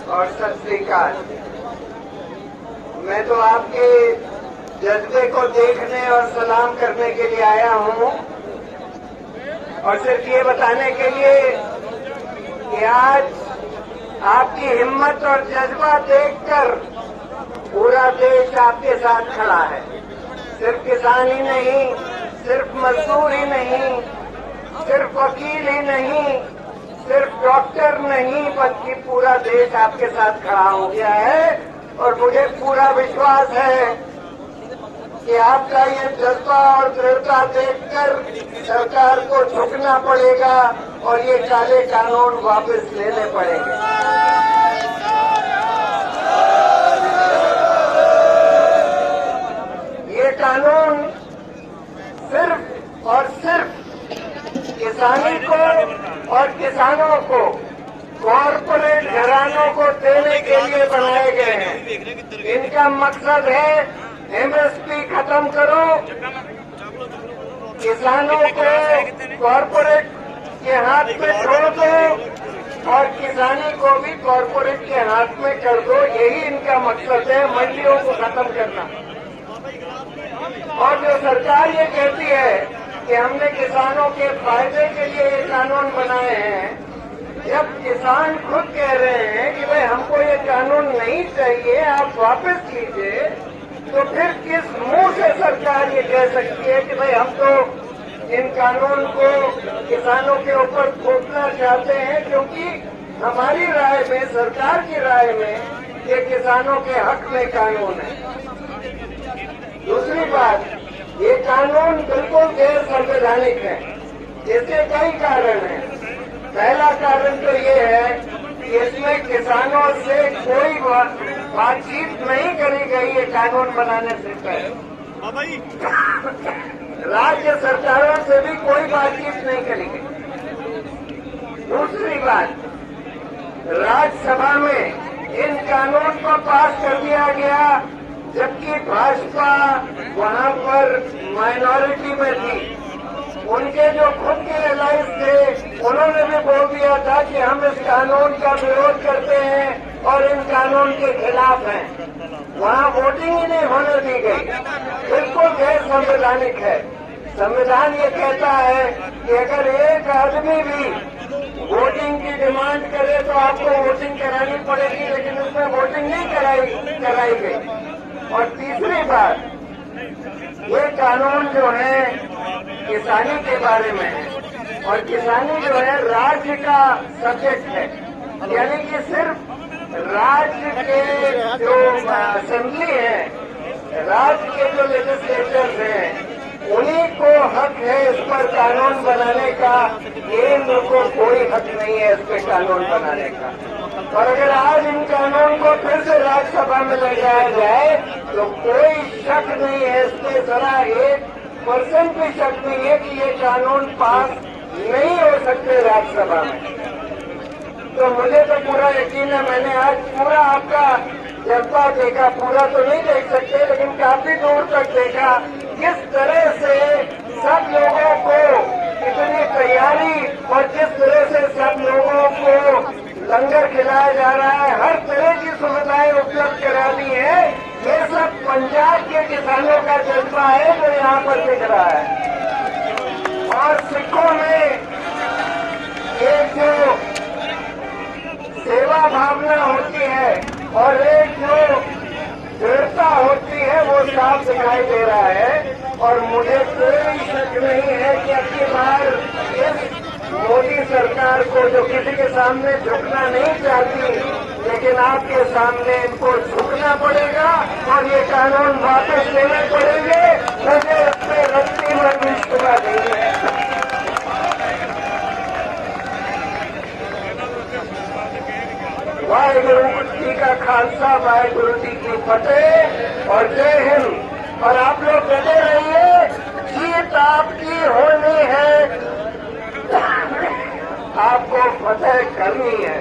और सत श्री अकाल। मैं तो आपके जज्बे को देखने और सलाम करने के लिए आया हूं और सिर्फ ये बताने के लिए कि आज आपकी हिम्मत और जज्बा देखकर पूरा देश आपके साथ खड़ा है। सिर्फ किसान ही नहीं, सिर्फ मजदूर ही नहीं, सिर्फ वकील ही नहीं, सिर्फ डॉक्टर नहीं, बल्कि पूरा देश आपके साथ खड़ा हो गया है। और मुझे पूरा विश्वास है कि आपका ये जज्बा और दृढ़ता देखकर सरकार को झुकना पड़ेगा और ये काले कानून वापस लेने पड़ेंगे। ये कानून सिर्फ और सिर्फ किसानी को और किसानों को कॉरपोरेट घरानों को देने के लिए बनाए गए हैं। इनका मकसद है एमएसपी खत्म करो, किसानों को कॉरपोरेट के हाथ में छोड़ दो और किसानी को भी कॉरपोरेट के हाथ में कर दो। यही इनका मकसद है, मंडियों को खत्म करना। और जो सरकार ये कहती है कि हमने किसानों के फायदे के लिए ये कानून बनाए हैं, जब किसान खुद कह रहे हैं कि भाई हमको ये कानून नहीं चाहिए, आप वापस लीजिए, तो फिर किस मुंह से सरकार ये कह सकती है कि भाई हम तो इन कानून को किसानों के ऊपर थोपना चाहते हैं, क्योंकि हमारी राय में, सरकार की राय में, ये किसानों के हक में कानून है। दूसरी बात, ये कानून बिल्कुल गैर संवैधानिक है। इसके कई कारण हैं। पहला कारण तो ये है कि इसमें किसानों से कोई बातचीत नहीं करी गई है कानून बनाने से पहले। राज्य सरकारों से भी कोई बातचीत नहीं करी गई। दूसरी बात, राज्यसभा में इन कानून को पास कर दिया गया जबकि भाजपा वहां पर माइनॉरिटी में थी। उनके जो खुद के एलाइंस थे, उन्होंने भी बोल दिया था कि हम इस कानून का विरोध करते हैं और इन कानून के खिलाफ हैं। वहां वोटिंग ही नहीं होने दी गई। बिल्कुल गैर संवैधानिक है। संविधान ये कहता है कि अगर एक आदमी भी वोटिंग की डिमांड करे तो आपको वोटिंग करानी पड़ेगी, लेकिन उसमें वोटिंग नहीं कराई गई। और तीसरी बात, ये कानून जो है किसानी के बारे में है और किसानी जो है राज्य का सब्जेक्ट है, यानी कि सिर्फ राज्य के जो असेंबली है, राज्य के जो लेजिस्लेचर्स हैं, उन्हीं को हक है इस पर कानून बनाने का। केंद्र को कोई हक नहीं है इस पर कानून बनाने का। और अगर आज इन कानून को फिर से राज्यसभा में ले जाया जाए तो कोई शक नहीं है, इसमें जरा 1% भी शक नहीं है कि ये कानून पास नहीं हो सकते राज्यसभा में। तो मुझे तो पूरा यकीन है, मैंने आज पूरा आपका जज्बा देखा, पूरा तो नहीं देख सकते लेकिन काफी दूर तक देखा किस तरह से सब लोगों को इतनी तैयारी और जिस तरह से सब लोगों को लंगर खिलाया जा रहा है, हर तरह की सुविधाएं उपलब्ध करा दी है। ये सब पंजाब के किसानों का जज्बा है जो यहाँ पर दिख रहा है। और सिखों में एक जो सेवा भावना होती है और एक जो दृढ़ता होती है वो साफ दिखाई दे रहा है। और मुझे कोई शक नहीं है कि अगली बार इस मोदी सरकार को, जो किसी के सामने झुकना नहीं चाहती, लेकिन आपके सामने इनको झुकना पड़ेगा और ये कानून वापस लेने पड़ेंगे। मुझे इसमें रत्ती में विश्वास नहीं है। वाहिगुरु जी का खालसा, वाहिगुरु जी की फतेह और जय हिंद। और आप लोग डटे रहिए, जीत आपकी होनी है, आपको फतेह करनी है।